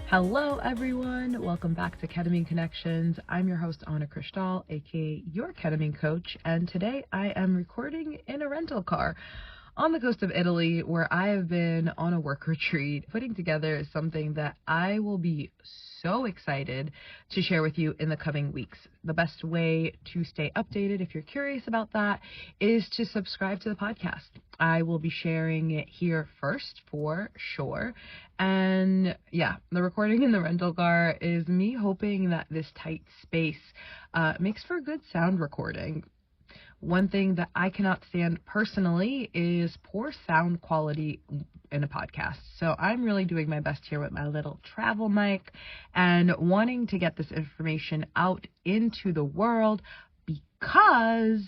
Hello everyone, welcome back to Ketamine Connections. I'm your host Anna Kristal, aka your ketamine coach, and today I am recording in a rental car on the coast of Italy, where I have been on a work retreat, putting together something that I will be so excited to share with you in the coming weeks. The best way to stay updated, if you're curious about that, is to subscribe to the podcast. I will be sharing it here first for sure. And yeah, the recording in the rental car is me hoping that this tight space makes for a good sound recording. One thing that I cannot stand personally is poor sound quality in a podcast. So I'm really doing my best here with my little travel mic and wanting to get this information out into the world because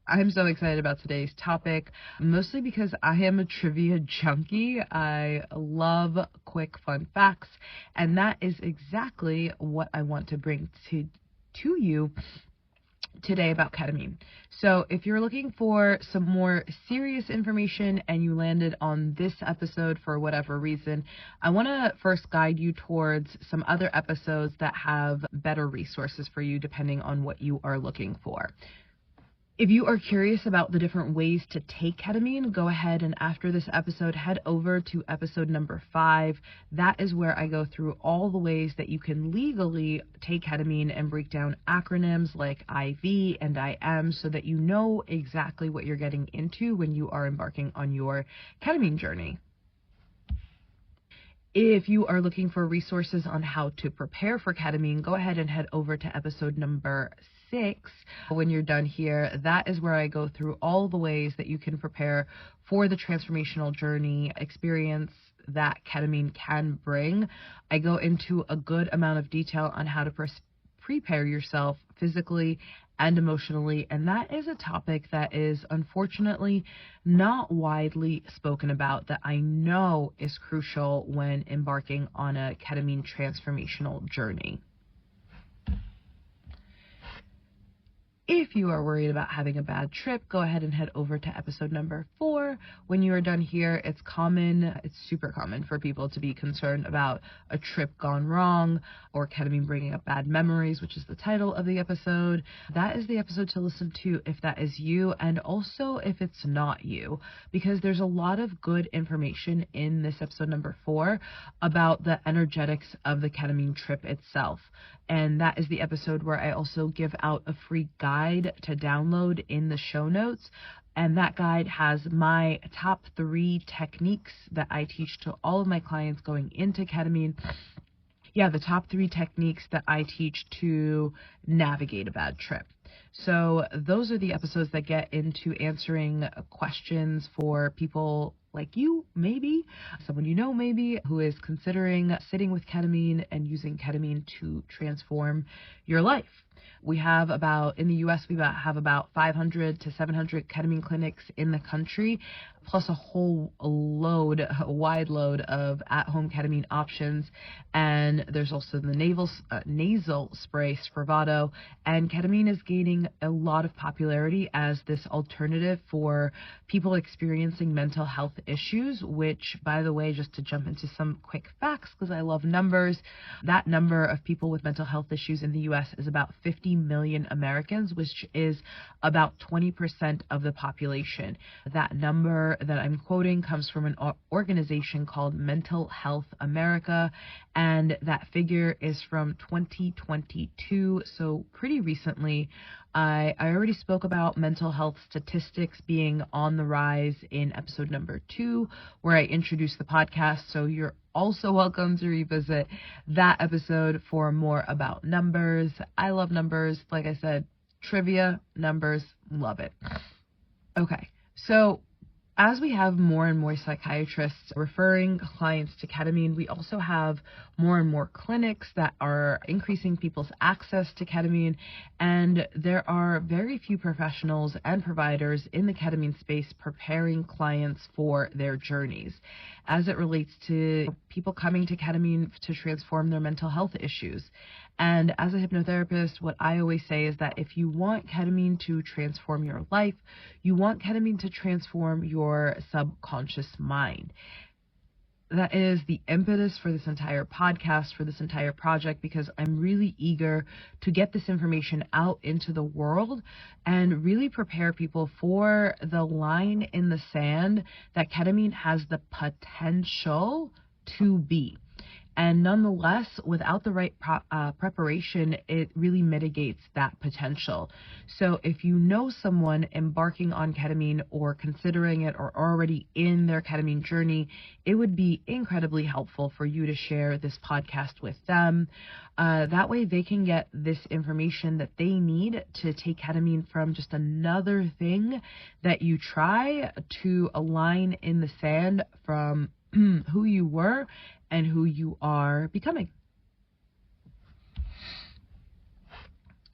I'm so excited about today's topic, mostly because I am a trivia junkie. I love quick, fun facts, and that is exactly what I want to bring to you today about ketamine. So if you're looking for some more serious information and you landed on this episode for whatever reason, I want to first guide you towards some other episodes that have better resources for you depending on what you are looking for. If you are curious about the different ways to take ketamine, go ahead and after this episode, head over to episode number 5. That is where I go through all the ways that you can legally take ketamine and break down acronyms like IV and IM so that you know exactly what you're getting into when you are embarking on your ketamine journey. If you are looking for resources on how to prepare for ketamine, go ahead and head over to episode number 6. When you're done here, that is where I go through all the ways that you can prepare for the transformational journey experience that ketamine can bring. I go into a good amount of detail on how to prepare yourself physically and emotionally, and that is a topic that is unfortunately not widely spoken about, that I know is crucial when embarking on a ketamine transformational journey. If you are worried about having a bad trip, go ahead and head over to episode number 4. When you are done here, it's super common for people to be concerned about a trip gone wrong or ketamine bringing up bad memories, which is the title of the episode. That is the episode to listen to if that is you, and also if it's not you, because there's a lot of good information in this episode number 4 about the energetics of the ketamine trip itself. And that is the episode where I also give out a free guide to download in the show notes. And that guide has my top 3 techniques that I teach to all of my clients going into ketamine. Yeah, the top 3 techniques that I teach to navigate a bad trip. So those are the episodes that get into answering questions for people like you, maybe, someone you know maybe, who is considering sitting with ketamine and using ketamine to transform your life. We have in the U.S., we have about 500 to 700 ketamine clinics in the country, plus a wide load of at-home ketamine options. And there's also the nasal spray Spravato, and ketamine is gaining a lot of popularity as this alternative for people experiencing mental health issues, which, by the way, just to jump into some quick facts, because I love numbers, that number of people with mental health issues in the U.S. is about 50 million Americans, which is about 20% of the population. That number that I'm quoting comes from an organization called Mental Health America, and that figure is from 2022, so pretty recently. I already spoke about mental health statistics being on the rise in episode number 2, where I introduced the podcast, so you're also welcome to revisit that episode for more about numbers. I love numbers. Like I said, trivia, numbers, love it. Okay, so as we have more and more psychiatrists referring clients to ketamine, we also have more and more clinics that are increasing people's access to ketamine, and there are very few professionals and providers in the ketamine space preparing clients for their journeys as it relates to people coming to ketamine to transform their mental health issues. And as a hypnotherapist, what I always say is that if you want ketamine to transform your life, you want ketamine to transform your subconscious mind. that is the impetus for this entire podcast, for this entire project, because I'm really eager to get this information out into the world and really prepare people for the line in the sand that ketamine has the potential to be. And nonetheless, without the right preparation, it really mitigates that potential. So if you know someone embarking on ketamine or considering it or already in their ketamine journey, it would be incredibly helpful for you to share this podcast with them. That way they can get this information that they need to take ketamine from just another thing that you try to a line in the sand from who you were and who you are becoming.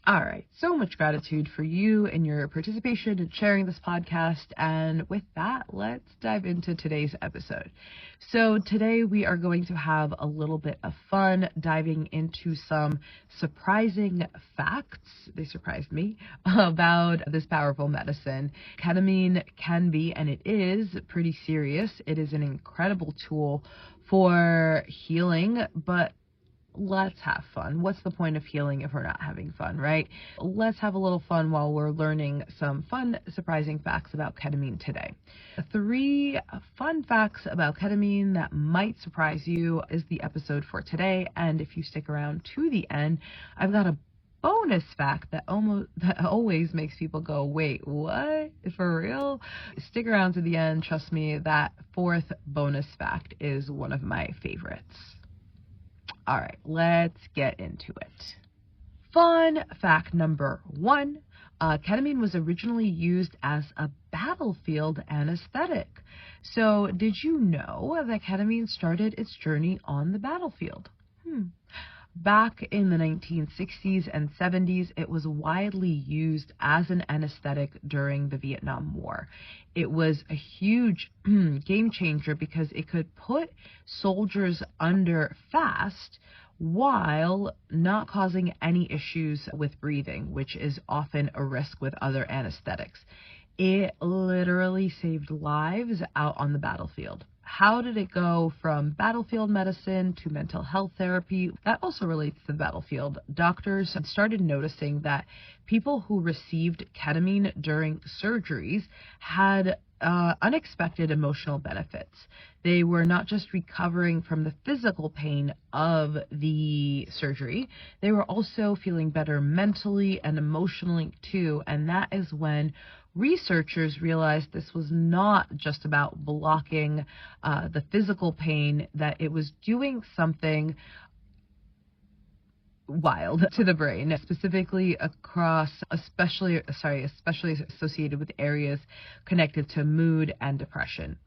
All right, so much gratitude for you and your participation in sharing this podcast. And with that, let's dive into today's episode. So today we are going to have a little bit of fun diving into some surprising facts. They surprised me about this powerful medicine. Ketamine can be, and it is, pretty serious. It is an incredible tool for healing, but let's have fun. What's the point of healing if we're not having fun, right? Let's have a little fun while we're learning some fun, surprising facts about ketamine today. 3 fun facts about ketamine that might surprise you is the episode for today. And if you stick around to the end, I've got a bonus fact that always makes people go, wait, what? For real? Stick around to the end. Trust me, that 4th bonus fact is one of my favorites. All right, let's get into it. Fun fact number 1, ketamine was originally used as a battlefield anesthetic. So did you know that ketamine started its journey on the battlefield? Back in the 1960s and 70s, it was widely used as an anesthetic during the Vietnam War. It was a huge game changer because it could put soldiers under fast while not causing any issues with breathing, which is often a risk with other anesthetics. It literally saved lives out on the battlefield. How did it go from battlefield medicine to mental health therapy? That also relates to the battlefield. Doctors started noticing that people who received ketamine during surgeries had unexpected emotional benefits. They were not just recovering from the physical pain of the surgery, they were also feeling better mentally and emotionally too. And that is when researchers realized this was not just about blocking the physical pain, that it was doing something wild to the brain, specifically especially associated with areas connected to mood and depression.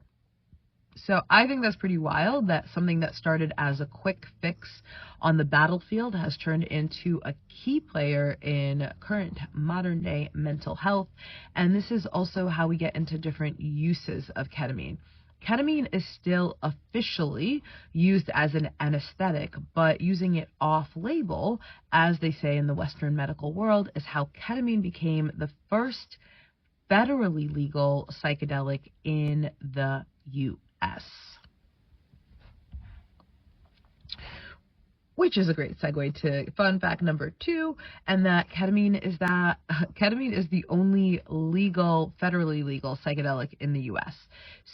So I think that's pretty wild that something that started as a quick fix on the battlefield has turned into a key player in current modern day mental health. And this is also how we get into different uses of ketamine. Ketamine is still officially used as an anesthetic, but using it off-label, as they say in the Western medical world, is how ketamine became the first federally legal psychedelic in the U.S. Which is a great segue to fun fact number 2, and that ketamine is the only federally legal psychedelic in the U.S.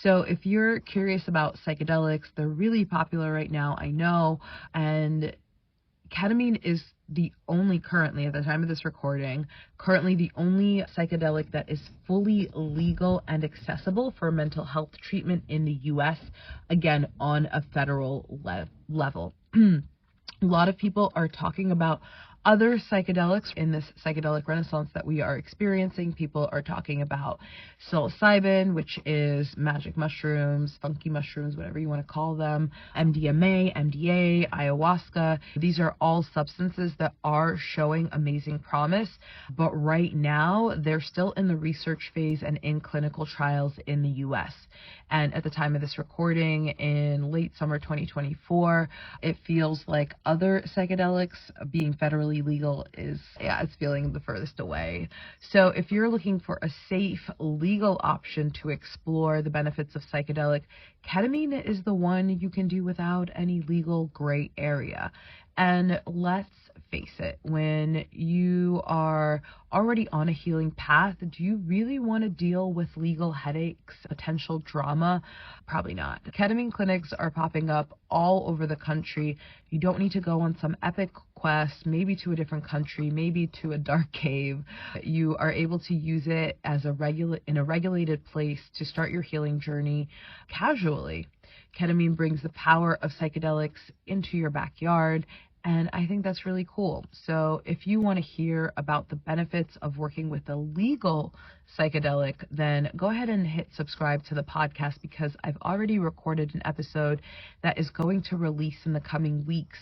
So if you're curious about psychedelics, they're really popular right now, I know, and ketamine is currently, at the time of this recording, the only psychedelic that is fully legal and accessible for mental health treatment in the U.S., again, on a federal level. A lot of people are talking about other psychedelics in this psychedelic renaissance that we are experiencing. People are talking about psilocybin, which is magic mushrooms, funky mushrooms, whatever you want to call them, MDMA, MDA, ayahuasca. These are all substances that are showing amazing promise, but right now they're still in the research phase and in clinical trials in the U.S. And at the time of this recording, in late summer 2024, it feels like other psychedelics being federally officially legal is, it's feeling the furthest away. So if you're looking for a safe, legal option to explore the benefits of psychedelic, ketamine is the one you can do without any legal gray area. And let's face it, when you are already on a healing path, do you really want to deal with legal headaches, potential drama? Probably not. Ketamine clinics are popping up all over the country. You don't need to go on some epic quest, maybe to a different country, maybe to a dark cave. You are able to use it as in a regulated place to start your healing journey casually. Ketamine brings the power of psychedelics into your backyard, and I think that's really cool. So if you want to hear about the benefits of working with a legal psychedelic, then go ahead and hit subscribe to the podcast, because I've already recorded an episode that is going to release in the coming weeks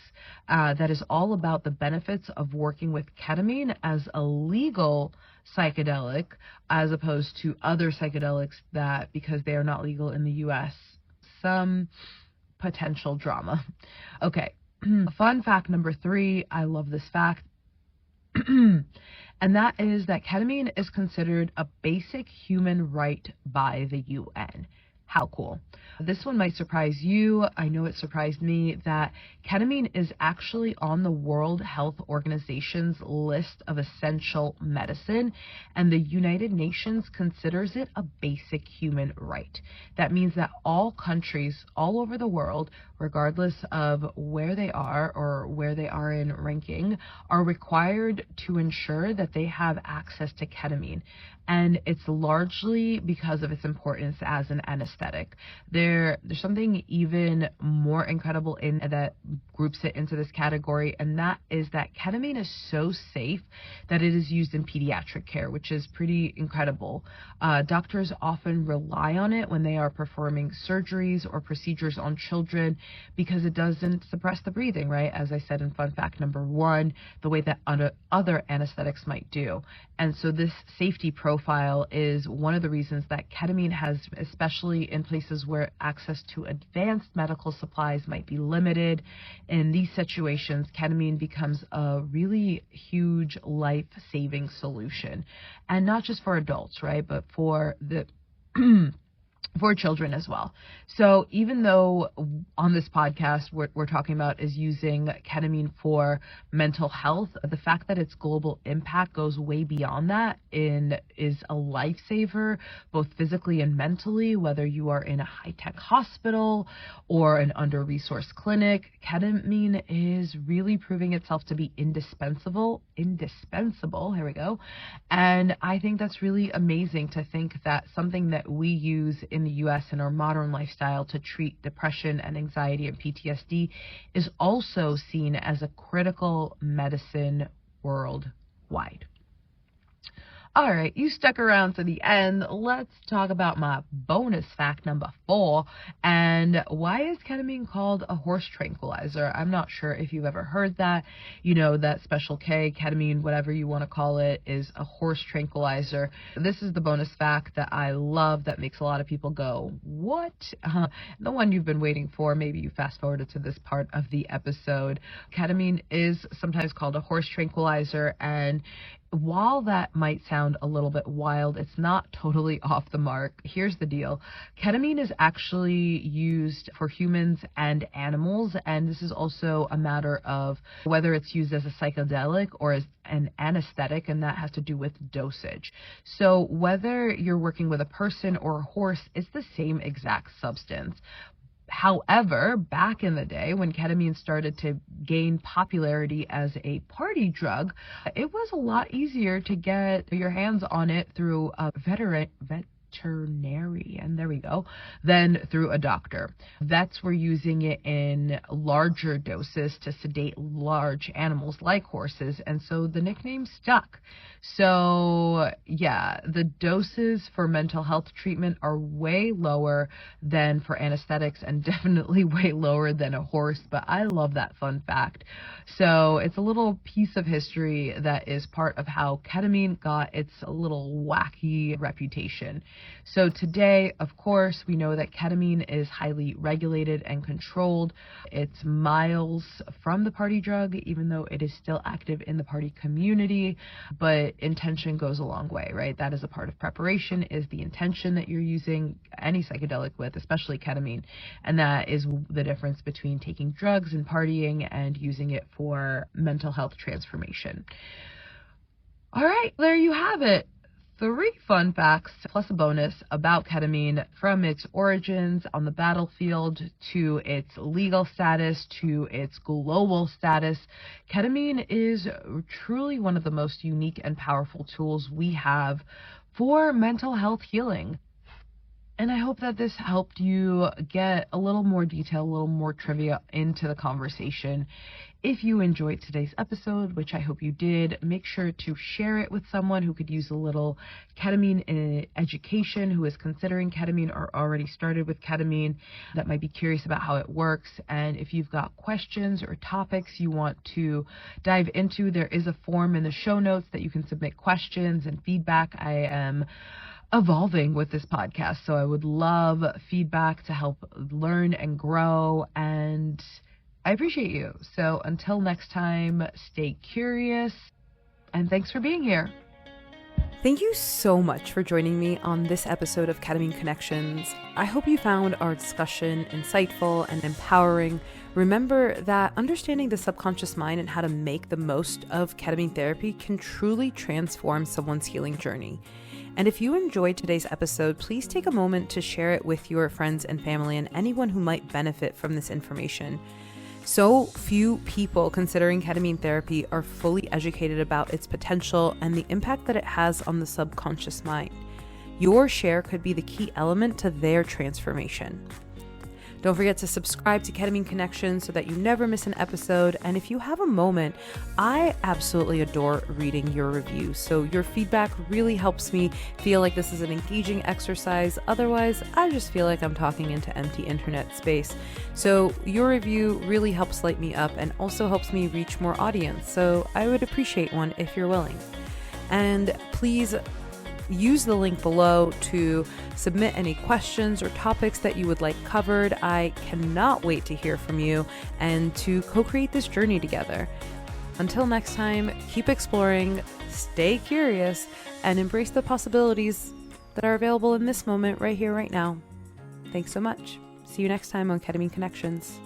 that is all about the benefits of working with ketamine as a legal psychedelic, as opposed to other psychedelics that, because they are not legal in the US, some potential drama. Okay. Fun fact number 3, I love this fact, and that is that ketamine is considered a basic human right by the UN. How cool. This one might surprise you. I know it surprised me that ketamine is actually on the World Health Organization's list of essential medicine, and the United Nations considers it a basic human right. That means that all countries all over the world, regardless of where they are or where they are in ranking, are required to ensure that they have access to ketamine. And it's largely because of its importance as an anesthetic. There's something even more incredible in that groups it into this category, and that is that ketamine is so safe that it is used in pediatric care, which is pretty incredible. Doctors often rely on it when they are performing surgeries or procedures on children, because it doesn't suppress the breathing, right? As I said in fun fact number 1, the way that other anesthetics might do. And so this safety profile is one of the reasons that ketamine has, especially in places where access to advanced medical supplies might be limited. In these situations, ketamine becomes a really huge life-saving solution. And not just for adults, right? But for the for children as well. So even though on this podcast what we're talking about is using ketamine for mental health, the fact that its global impact goes way beyond that is a lifesaver, both physically and mentally, whether you are in a high-tech hospital or an under-resourced clinic. Ketamine is really proving itself to be indispensable, here we go. And I think that's really amazing to think that something that we use in the US in our modern lifestyle to treat depression and anxiety and PTSD is also seen as a critical medicine worldwide. All right, you stuck around to the end. Let's talk about my bonus fact number 4. And why is ketamine called a horse tranquilizer? I'm not sure if you've ever heard that. You know, that special K, ketamine, whatever you want to call it, is a horse tranquilizer. This is the bonus fact that I love that makes a lot of people go, what? The one you've been waiting for. Maybe you fast forwarded to this part of the episode. Ketamine is sometimes called a horse tranquilizer, and while that might sound a little bit wild, it's not totally off the mark. Here's the deal. Ketamine is actually used for humans and animals, and this is also a matter of whether it's used as a psychedelic or as an anesthetic, and that has to do with dosage. So whether you're working with a person or a horse, it's the same exact substance. However, back in the day when ketamine started to gain popularity as a party drug, it was a lot easier to get your hands on it through a veterinarian, there we go, than through a doctor. Vets were using it in larger doses to sedate large animals like horses, and so the nickname stuck. So yeah, the doses for mental health treatment are way lower than for anesthetics, and definitely way lower than a horse, but I love that fun fact. So it's a little piece of history that is part of how ketamine got its little wacky reputation. So today, of course, we know that ketamine is highly regulated and controlled. It's miles from the party drug, even though it is still active in the party community, but intention goes a long way, right? That is a part of preparation, is the intention that you're using any psychedelic with, especially ketamine. And that is the difference between taking drugs and partying and using it for mental health transformation. All right, there you have it. 3 fun facts plus a bonus about ketamine, from its origins on the battlefield to its legal status to its global status. Ketamine is truly one of the most unique and powerful tools we have for mental health healing. And I hope that this helped you get a little more detail, a little more trivia into the conversation. If you enjoyed today's episode, which I hope you did, make sure to share it with someone who could use a little ketamine education, who is considering ketamine or already started with ketamine, that might be curious about how it works. And if you've got questions or topics you want to dive into, there is a form in the show notes that you can submit questions and feedback. I am evolving with this podcast, so I would love feedback to help learn and grow, and I appreciate you. So until next time, stay curious, and thanks for being here. Thank you so much for joining me on this episode of Ketamine Connections. I hope you found our discussion insightful and empowering. Remember that understanding the subconscious mind and how to make the most of ketamine therapy can truly transform someone's healing journey. And if you enjoyed today's episode, please take a moment to share it with your friends and family and anyone who might benefit from this information. So few people considering ketamine therapy are fully educated about its potential and the impact that it has on the subconscious mind. Your share could be the key element to their transformation. Don't forget to subscribe to Ketamine Connections so that you never miss an episode. And if you have a moment, I absolutely adore reading your reviews. So your feedback really helps me feel like this is an engaging exercise. Otherwise, I just feel like I'm talking into empty internet space. So your review really helps light me up and also helps me reach more audience. So I would appreciate one if you're willing. And please use the link below to submit any questions or topics that you would like covered. I cannot wait to hear from you and to co-create this journey together. Until next time, keep exploring, stay curious, and embrace the possibilities that are available in this moment right here, right now. Thanks so much. See you next time on Ketamine Connections.